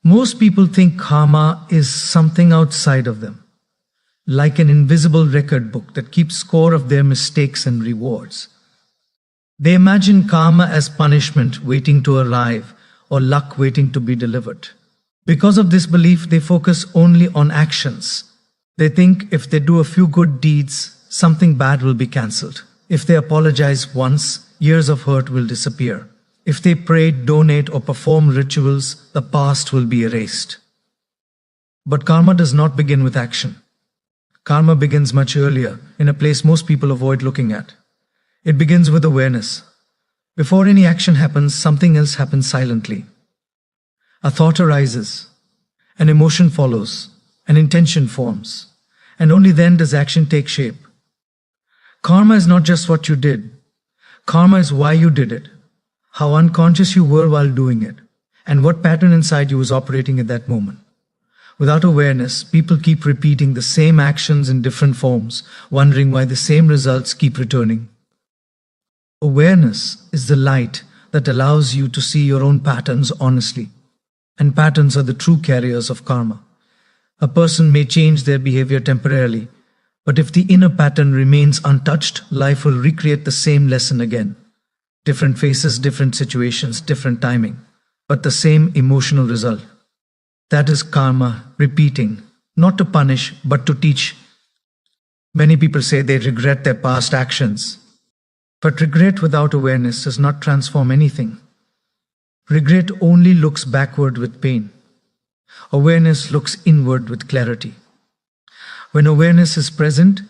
Most people think karma is something outside of them, like an invisible record book that keeps score of their mistakes and rewards. They imagine karma as punishment waiting to arrive or luck waiting to be delivered. Because of this belief, they focus only on actions. They think if they do a few good deeds, something bad will be cancelled. If they apologize once, years of hurt will disappear. If they pray, donate, or perform rituals, the past will be erased. But karma does not begin with action. Karma begins much earlier, in a place most people avoid looking at. It begins with awareness. Before any action happens, something else happens silently. A thought arises, an emotion follows, an intention forms, and only then does action take shape. Karma is not just what you did. Karma is why you did it, how unconscious you were while doing it, and what pattern inside you was operating at that moment. Without awareness, people keep repeating the same actions in different forms, wondering why the same results keep returning. Awareness is the light that allows you to see your own patterns honestly, and patterns are the true carriers of karma. A person may change their behavior temporarily, but if the inner pattern remains untouched, life will recreate the same lesson again. Different faces, different situations, different timing, but the same emotional result. That is karma repeating, not to punish, but to teach. Many people say they regret their past actions, but regret without awareness does not transform anything. Regret only looks backward with pain. Awareness looks inward with clarity. When awareness is present,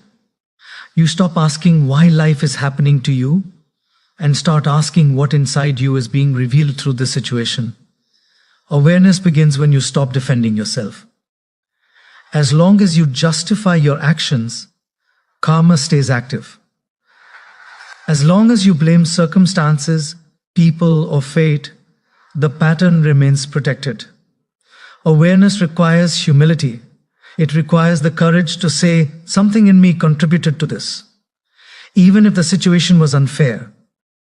you stop asking why life is happening to you and start asking what inside you is being revealed through this situation. Awareness begins when you stop defending yourself. As long as you justify your actions, karma stays active. As long as you blame circumstances, people, or fate, the pattern remains protected. Awareness requires humility. It requires the courage to say, something in me contributed to this. Even if the situation was unfair,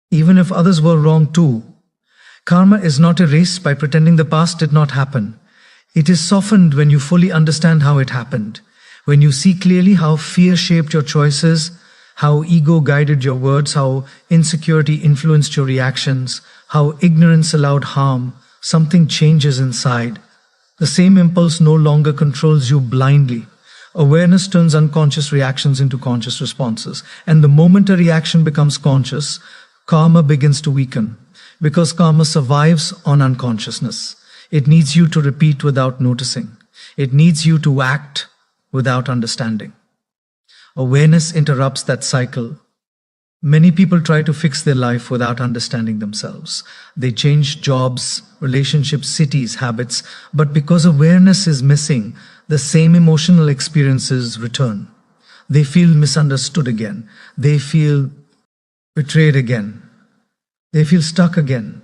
even if others were wrong too, karma is not erased by pretending the past did not happen. It is softened when you fully understand how it happened, when you see clearly how fear shaped your choices, how ego guided your words, how insecurity influenced your reactions, how ignorance allowed harm. Something changes inside. The same impulse no longer controls you blindly. Awareness turns unconscious reactions into conscious responses. And the moment a reaction becomes conscious, karma begins to weaken. Because karma survives on unconsciousness. It needs you to repeat without noticing. It needs you to act without understanding. Awareness interrupts that cycle. Many people try to fix their life without understanding themselves. They change jobs, relationships, cities, habits, but because awareness is missing, the same emotional experiences return. They feel misunderstood again. They feel betrayed again. They feel stuck again.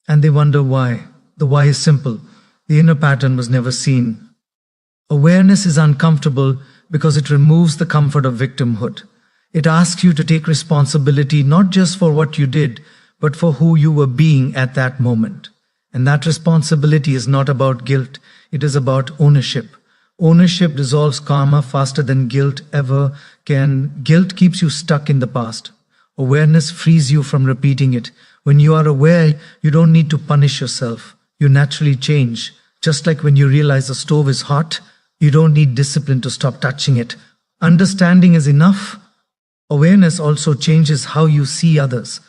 And they wonder why. The why is simple. The inner pattern was never seen. Awareness is uncomfortable because it removes the comfort of victimhood. It asks you to take responsibility not just for what you did, but for who you were being at that moment. And that responsibility is not about guilt, it is about ownership. Ownership dissolves karma faster than guilt ever can. Guilt keeps you stuck in the past. Awareness frees you from repeating it. When you are aware, you don't need to punish yourself. You naturally change. Just like when you realize the stove is hot, you don't need discipline to stop touching it. Understanding is enough. Awareness also changes how you see others.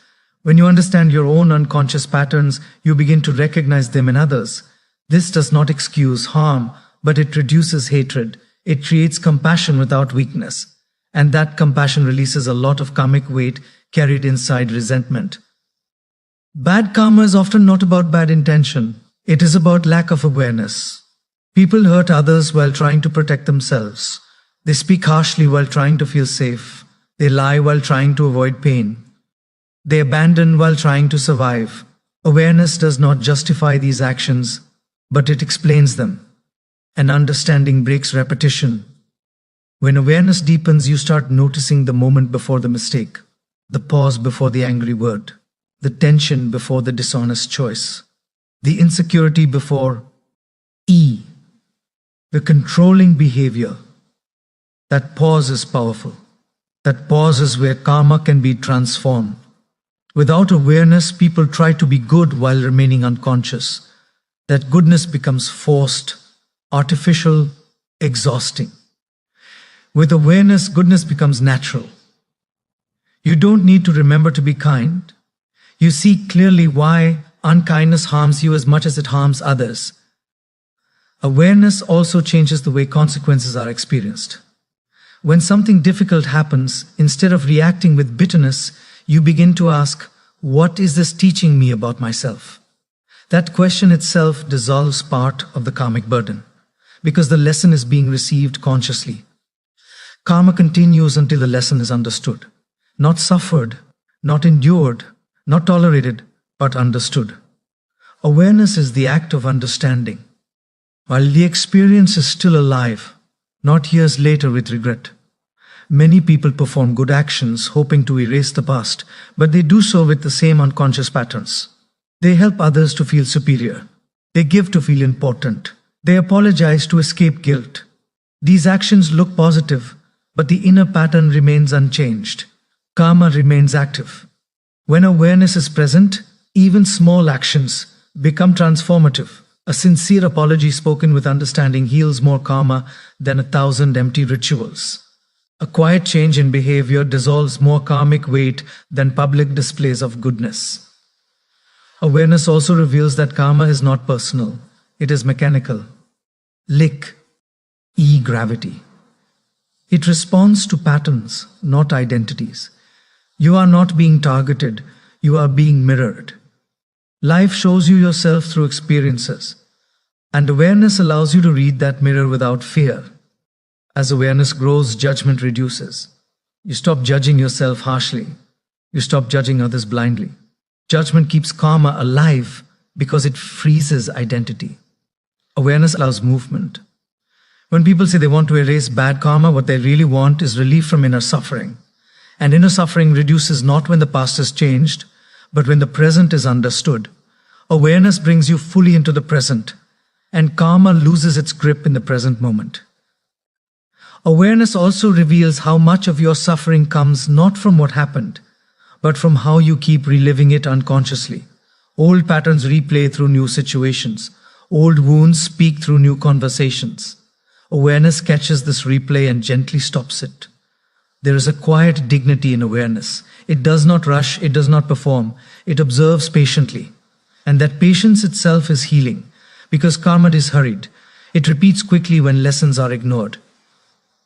When you understand your own unconscious patterns, you begin to recognize them in others. This does not excuse harm, but it reduces hatred. It creates compassion without weakness. And that compassion releases a lot of karmic weight carried inside resentment. Bad karma is often not about bad intention. It is about lack of awareness. People hurt others while trying to protect themselves. They speak harshly while trying to feel safe. They lie while trying to avoid pain. They abandon while trying to survive. Awareness does not justify these actions, but it explains them. And understanding breaks repetition. When awareness deepens, you start noticing the moment before the mistake, the pause before the angry word, the tension before the dishonest choice, the insecurity before E. The controlling behavior. That pause is powerful. That pause is where karma can be transformed. Without awareness, people try to be good while remaining unconscious. That goodness becomes forced, artificial, exhausting. With awareness, goodness becomes natural. You don't need to remember to be kind. You see clearly why unkindness harms you as much as it harms others. Awareness also changes the way consequences are experienced. When something difficult happens, instead of reacting with bitterness, you begin to ask, what is this teaching me about myself? That question itself dissolves part of the karmic burden, because the lesson is being received consciously. Karma continues until the lesson is understood. Not suffered, not endured, not tolerated, but understood. Awareness is the act of understanding. While the experience is still alive, not years later with regret. Many people perform good actions hoping to erase the past, but they do so with the same unconscious patterns. They help others to feel superior. They give to feel important. They apologize to escape guilt. These actions look positive, but the inner pattern remains unchanged. Karma remains active. When awareness is present, even small actions become transformative. A sincere apology spoken with understanding heals more karma than 1,000 empty rituals. A quiet change in behavior dissolves more karmic weight than public displays of goodness. Awareness also reveals that karma is not personal, it is mechanical. Lick, E. Gravity. It responds to patterns, not identities. You are not being targeted, you are being mirrored. Life shows you yourself through experiences, and awareness allows you to read that mirror without fear. As awareness grows, judgment reduces. You stop judging yourself harshly. You stop judging others blindly. Judgment keeps karma alive because it freezes identity. Awareness allows movement. When people say they want to erase bad karma, what they really want is relief from inner suffering. And inner suffering reduces not when the past has changed, but when the present is understood. Awareness brings you fully into the present, and karma loses its grip in the present moment. Awareness also reveals how much of your suffering comes not from what happened, but from how you keep reliving it unconsciously. Old patterns replay through new situations. Old wounds speak through new conversations. Awareness catches this replay and gently stops it. There is a quiet dignity in awareness. It does not rush, it does not perform. It observes patiently. And that patience itself is healing, because karma is hurried. It repeats quickly when lessons are ignored.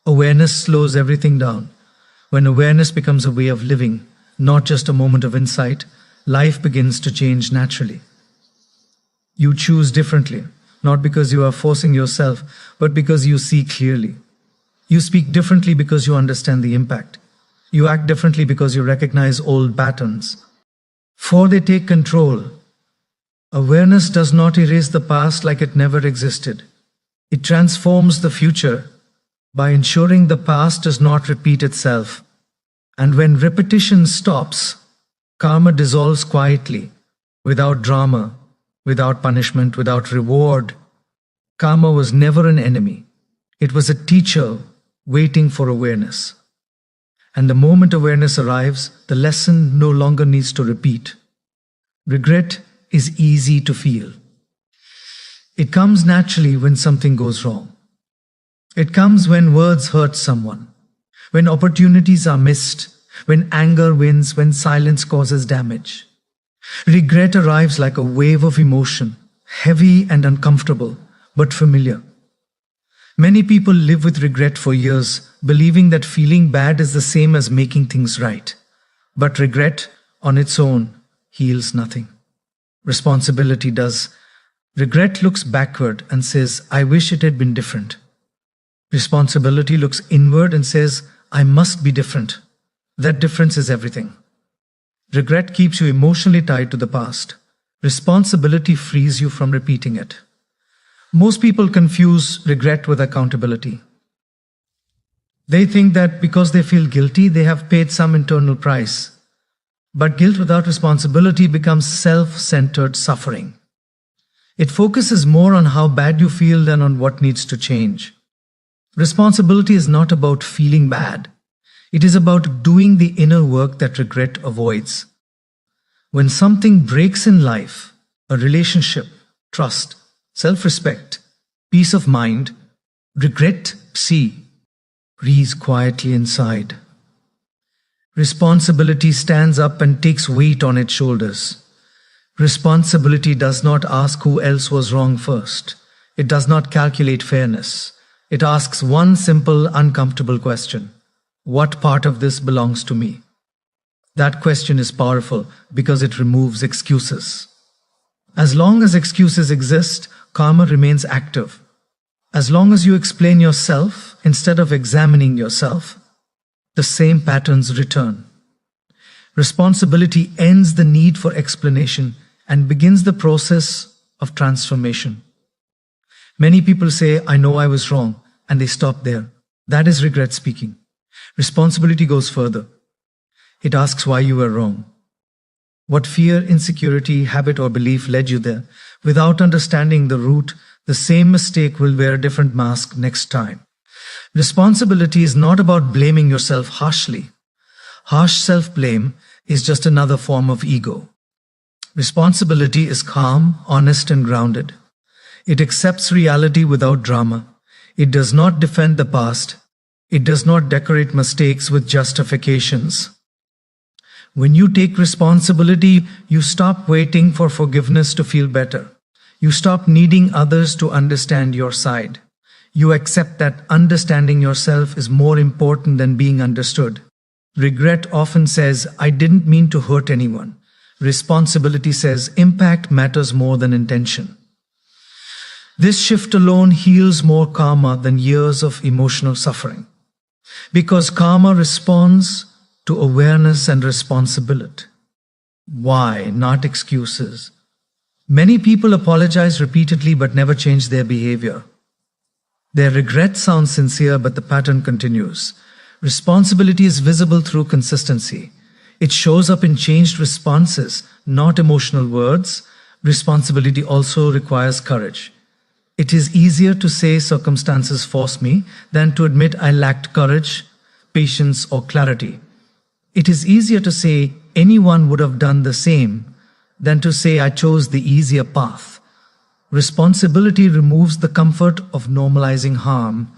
Awareness slows everything down. When awareness becomes a way of living, not just a moment of insight, life begins to change naturally. You choose differently, not because you are forcing yourself, but because you see clearly. You speak differently because you understand the impact. You act differently because you recognize old patterns. For they take control. Awareness does not erase the past like it never existed. It transforms the future by ensuring the past does not repeat itself. And when repetition stops, karma dissolves quietly, without drama, without punishment, without reward. Karma was never an enemy. It was a teacher waiting for awareness. And the moment awareness arrives, the lesson no longer needs to repeat. Regret is easy to feel. It comes naturally when something goes wrong. It comes when words hurt someone, when opportunities are missed, when anger wins, when silence causes damage. Regret arrives like a wave of emotion, heavy and uncomfortable, but familiar. Many people live with regret for years, believing that feeling bad is the same as making things right. But regret, on its own, heals nothing. Responsibility does. Regret looks backward and says, I wish it had been different. Responsibility looks inward and says, I must be different. That difference is everything. Regret keeps you emotionally tied to the past. Responsibility frees you from repeating it. Most people confuse regret with accountability. They think that because they feel guilty, they have paid some internal price. But guilt without responsibility becomes self-centered suffering. It focuses more on how bad you feel than on what needs to change. Responsibility is not about feeling bad. It is about doing the inner work that regret avoids. When something breaks in life, a relationship, trust, self-respect, peace of mind, regret, breathes quietly inside. Responsibility stands up and takes weight on its shoulders. Responsibility does not ask who else was wrong first. It does not calculate fairness. It asks one simple, uncomfortable question. What part of this belongs to me? That question is powerful because it removes excuses. As long as excuses exist, karma remains active. As long as you explain yourself instead of examining yourself, the same patterns return. Responsibility ends the need for explanation and begins the process of transformation. Many people say, I know I was wrong, and they stop there. That is regret speaking. Responsibility goes further. It asks why you were wrong. What fear, insecurity, habit, or belief led you there? Without understanding the root, the same mistake will wear a different mask next time. Responsibility is not about blaming yourself harshly. Harsh self-blame is just another form of ego. Responsibility is calm, honest, and grounded. It accepts reality without drama. It does not defend the past. It does not decorate mistakes with justifications. When you take responsibility, you stop waiting for forgiveness to feel better. You stop needing others to understand your side. You accept that understanding yourself is more important than being understood. Regret often says, I didn't mean to hurt anyone. Responsibility says, impact matters more than intention. This shift alone heals more karma than years of emotional suffering. Because karma responds to awareness and responsibility. Why? Not excuses. Many people apologize repeatedly but never change their behavior. Their regret sounds sincere, but the pattern continues. Responsibility is visible through consistency. It shows up in changed responses, not emotional words. Responsibility also requires courage. It is easier to say circumstances forced me than to admit I lacked courage, patience, or clarity. It is easier to say anyone would have done the same than to say I chose the easier path. Responsibility removes the comfort of normalizing harm.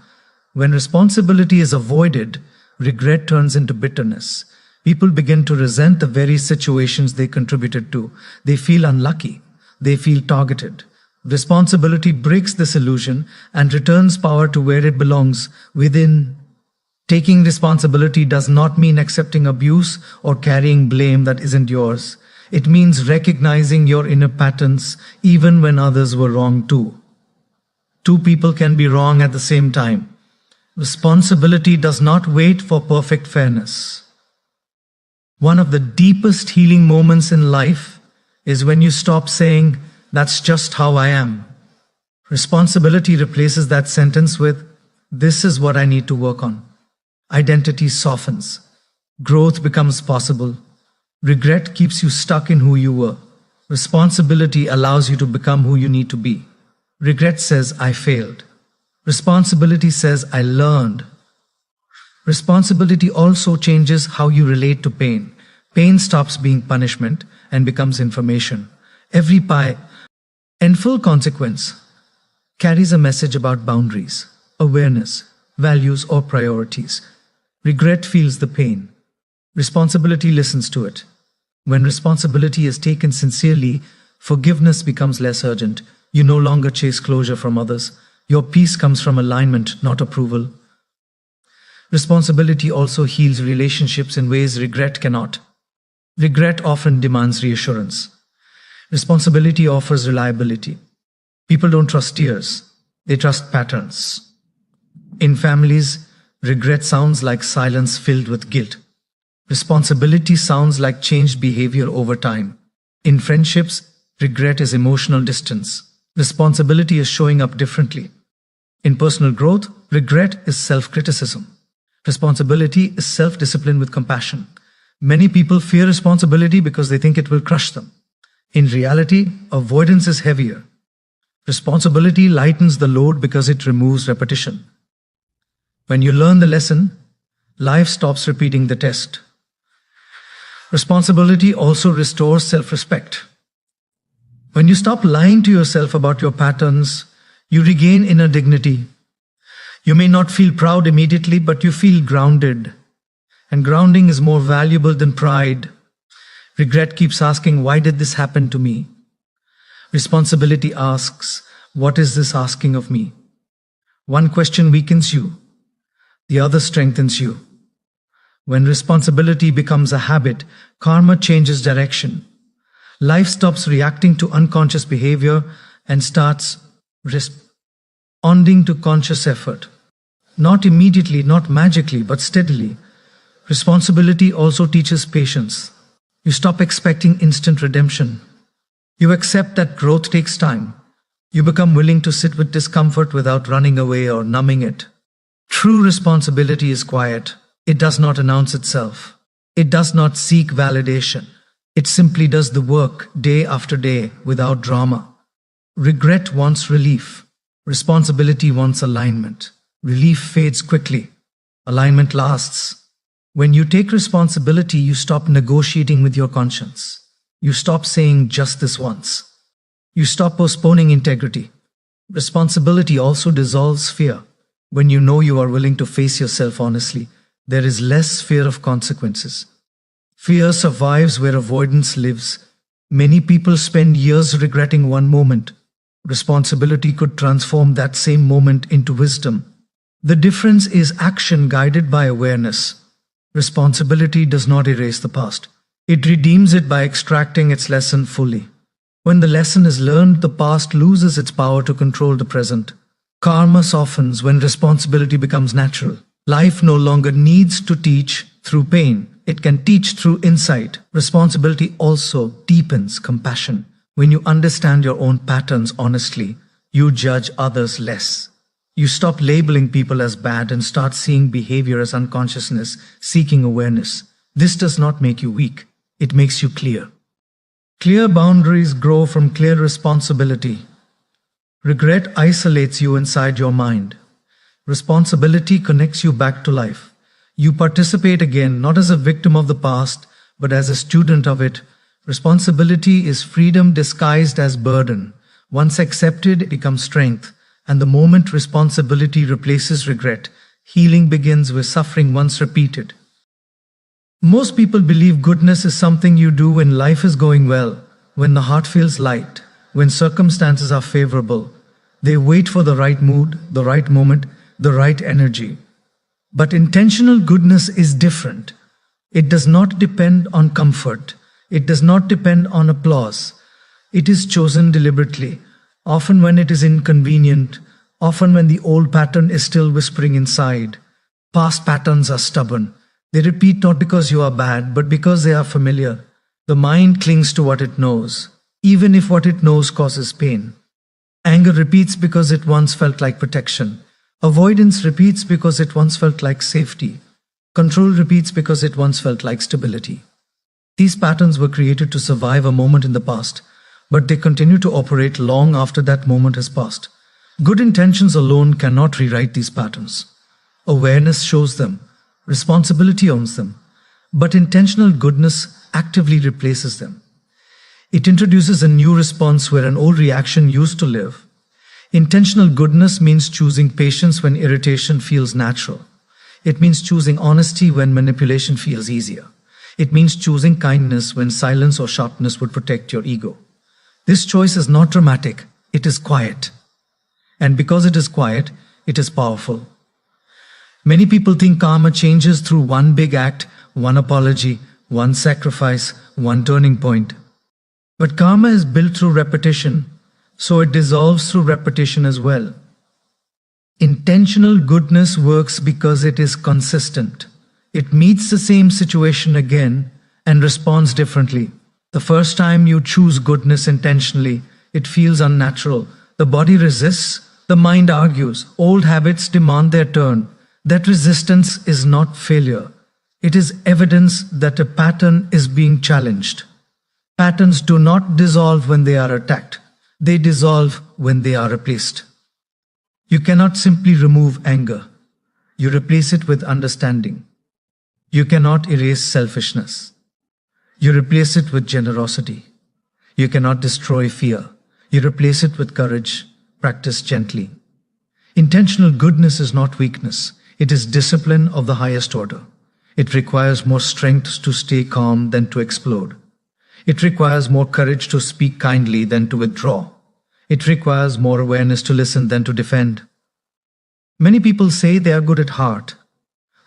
When responsibility is avoided, regret turns into bitterness. People begin to resent the very situations they contributed to. They feel unlucky. They feel targeted. Responsibility breaks this illusion and returns power to where it belongs, within. Taking responsibility does not mean accepting abuse or carrying blame that isn't yours. It means recognizing your inner patterns even when others were wrong too. Two people can be wrong at the same time. Responsibility does not wait for perfect fairness. One of the deepest healing moments in life is when you stop saying, that's just how I am. Responsibility replaces that sentence with, this is what I need to work on. Identity softens. Growth becomes possible. Regret keeps you stuck in who you were. Responsibility allows you to become who you need to be. Regret says, I failed. Responsibility says, I learned. Responsibility also changes how you relate to pain. Pain stops being punishment and becomes information. Every full consequence carries a message about boundaries, awareness, values, or priorities. Regret feels the pain. Responsibility listens to it. When responsibility is taken sincerely, forgiveness becomes less urgent. You no longer chase closure from others. Your peace comes from alignment, not approval. Responsibility also heals relationships in ways regret cannot. Regret often demands reassurance. Responsibility offers reliability. People don't trust tears. They trust patterns. In families, regret sounds like silence filled with guilt. Responsibility sounds like changed behavior over time. In friendships, regret is emotional distance. Responsibility is showing up differently. In personal growth, regret is self-criticism. Responsibility is self-discipline with compassion. Many people fear responsibility because they think it will crush them. In reality, avoidance is heavier. Responsibility lightens the load because it removes repetition. When you learn the lesson, life stops repeating the test. Responsibility also restores self-respect. When you stop lying to yourself about your patterns, you regain inner dignity. You may not feel proud immediately, but you feel grounded. And grounding is more valuable than pride. Regret keeps asking, why did this happen to me? Responsibility asks, what is this asking of me? One question weakens you, the other strengthens you. When responsibility becomes a habit, karma changes direction. Life stops reacting to unconscious behavior and starts responding to conscious effort. Not immediately, not magically, but steadily. Responsibility also teaches patience. You stop expecting instant redemption. You accept that growth takes time. You become willing to sit with discomfort without running away or numbing it. True responsibility is quiet. It does not announce itself. It does not seek validation. It simply does the work day after day without drama. Regret wants relief. Responsibility wants alignment. Relief fades quickly. Alignment lasts. When you take responsibility, you stop negotiating with your conscience. You stop saying just this once. You stop postponing integrity. Responsibility also dissolves fear. When you know you are willing to face yourself honestly, there is less fear of consequences. Fear survives where avoidance lives. Many people spend years regretting one moment. Responsibility could transform that same moment into wisdom. The difference is action guided by awareness. Responsibility does not erase the past. It redeems it by extracting its lesson fully. When the lesson is learned, the past loses its power to control the present. Karma softens when responsibility becomes natural. Life no longer needs to teach through pain. It can teach through insight. Responsibility also deepens compassion. When you understand your own patterns honestly, you judge others less. You stop labeling people as bad and start seeing behavior as unconsciousness, seeking awareness. This does not make you weak. It makes you clear. Clear boundaries grow from clear responsibility. Regret isolates you inside your mind. Responsibility connects you back to life. You participate again, not as a victim of the past, but as a student of it. Responsibility is freedom disguised as burden. Once accepted, it becomes strength. And the moment responsibility replaces regret, healing begins with suffering once repeated. Most people believe goodness is something you do when life is going well, when the heart feels light, when circumstances are favorable. They wait for the right mood, the right moment, the right energy. But intentional goodness is different. It does not depend on comfort. It does not depend on applause. It is chosen deliberately, often when it is inconvenient, often when the old pattern is still whispering inside. Past patterns are stubborn. They repeat not because you are bad, but because they are familiar. The mind clings to what it knows, even if what it knows causes pain. Anger repeats because it once felt like protection. Avoidance repeats because it once felt like safety. Control repeats because it once felt like stability. These patterns were created to survive a moment in the past, but they continue to operate long after that moment has passed. Good intentions alone cannot rewrite these patterns. Awareness shows them. Responsibility owns them. But intentional goodness actively replaces them. It introduces a new response where an old reaction used to live. Intentional goodness means choosing patience when irritation feels natural. It means choosing honesty when manipulation feels easier. It means choosing kindness when silence or sharpness would protect your ego. This choice is not dramatic, it is quiet. And because it is quiet, it is powerful. Many people think karma changes through one big act, one apology, one sacrifice, one turning point. But karma is built through repetition, so it dissolves through repetition as well. Intentional goodness works because it is consistent. It meets the same situation again and responds differently. The first time you choose goodness intentionally, it feels unnatural. The body resists, the mind argues, old habits demand their turn. That resistance is not failure. It is evidence that a pattern is being challenged. Patterns do not dissolve when they are attacked. They dissolve when they are replaced. You cannot simply remove anger. You replace it with understanding. You cannot erase selfishness. You replace it with generosity. You cannot destroy fear. You replace it with courage, practiced gently. Intentional goodness is not weakness. It is discipline of the highest order. It requires more strength to stay calm than to explode. It requires more courage to speak kindly than to withdraw. It requires more awareness to listen than to defend. Many people say they are good at heart,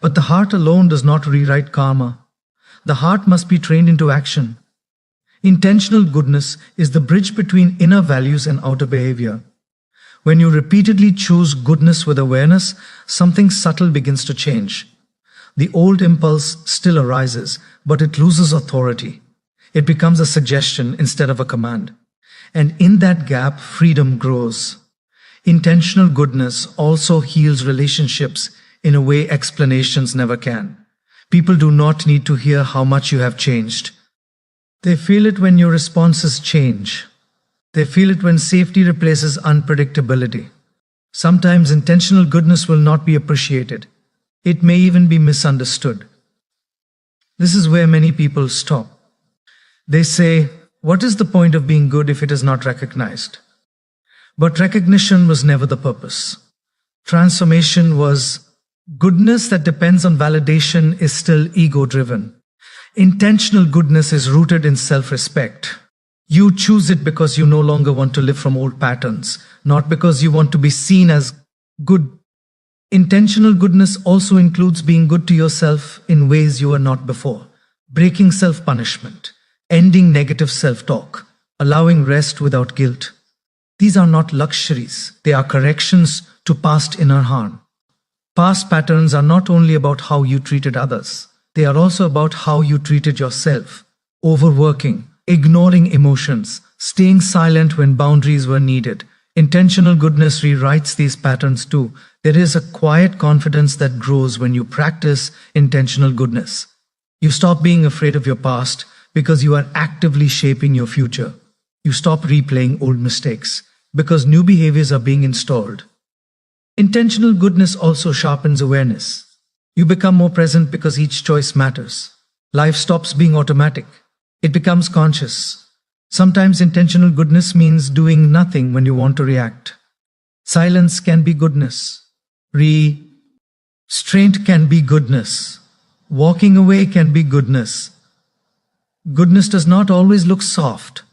but the heart alone does not rewrite karma. The heart must be trained into action. Intentional goodness is the bridge between inner values and outer behavior. When you repeatedly choose goodness with awareness, something subtle begins to change. The old impulse still arises, but it loses authority. It becomes a suggestion instead of a command. And in that gap, freedom grows. Intentional goodness also heals relationships in a way explanations never can. People do not need to hear how much you have changed. They feel it when your responses change. They feel it when safety replaces unpredictability. Sometimes intentional goodness will not be appreciated. It may even be misunderstood. This is where many people stop. They say, "What is the point of being good if it is not recognized?" But recognition was never the purpose. Transformation was. Goodness that depends on validation is still ego-driven. Intentional goodness is rooted in self-respect. You choose it because you no longer want to live from old patterns, not because you want to be seen as good. Intentional goodness also includes being good to yourself in ways you were not before, breaking self-punishment, ending negative self-talk, allowing rest without guilt. These are not luxuries, they are corrections to past inner harm. Past patterns are not only about how you treated others, they are also about how you treated yourself. Overworking, ignoring emotions, staying silent when boundaries were needed. Intentional goodness rewrites these patterns too. There is a quiet confidence that grows when you practice intentional goodness. You stop being afraid of your past because you are actively shaping your future. You stop replaying old mistakes because new behaviors are being installed. Intentional goodness also sharpens awareness. You become more present because each choice matters. Life stops being automatic. It becomes conscious. Sometimes intentional goodness means doing nothing when you want to react. Silence can be goodness. Restraint can be goodness. Walking away can be goodness. Goodness does not always look soft.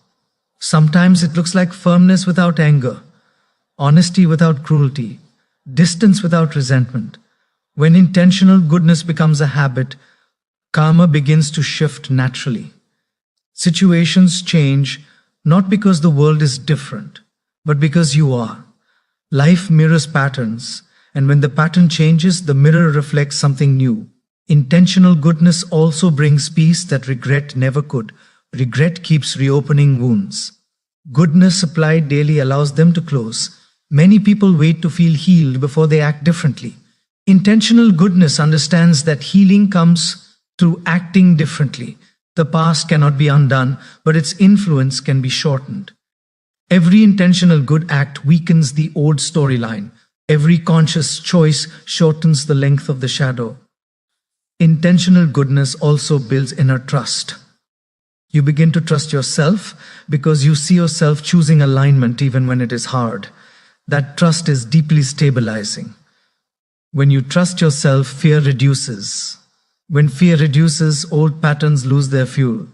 Sometimes it looks like firmness without anger, honesty without cruelty, distance without resentment. When intentional goodness becomes a habit, karma begins to shift naturally. Situations change not because the world is different, but because you are. Life mirrors patterns, and when the pattern changes, the mirror reflects something new. Intentional goodness also brings peace that regret never could. Regret keeps reopening wounds. Goodness applied daily allows them to close. Many people wait to feel healed before they act differently. Intentional goodness understands that healing comes through acting differently. The past cannot be undone, but its influence can be shortened. Every intentional good act weakens the old storyline. Every conscious choice shortens the length of the shadow. Intentional goodness also builds inner trust. You begin to trust yourself because you see yourself choosing alignment even when it is hard. That trust is deeply stabilizing. When you trust yourself, fear reduces. When fear reduces, old patterns lose their fuel.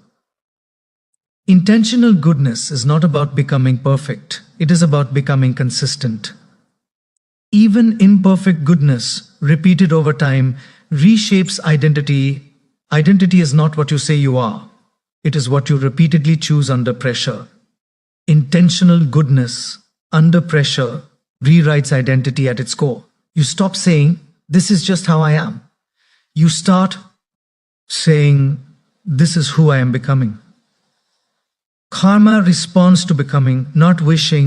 Intentional goodness is not about becoming perfect. It is about becoming consistent. Even imperfect goodness, repeated over time, reshapes identity. Identity is not what you say you are. It is what you repeatedly choose under pressure. Intentional goodness, under pressure, rewrites identity at its core. You stop saying, "This is just how I am." You start saying, "This is who I am becoming." Karma responds to becoming, not wishing.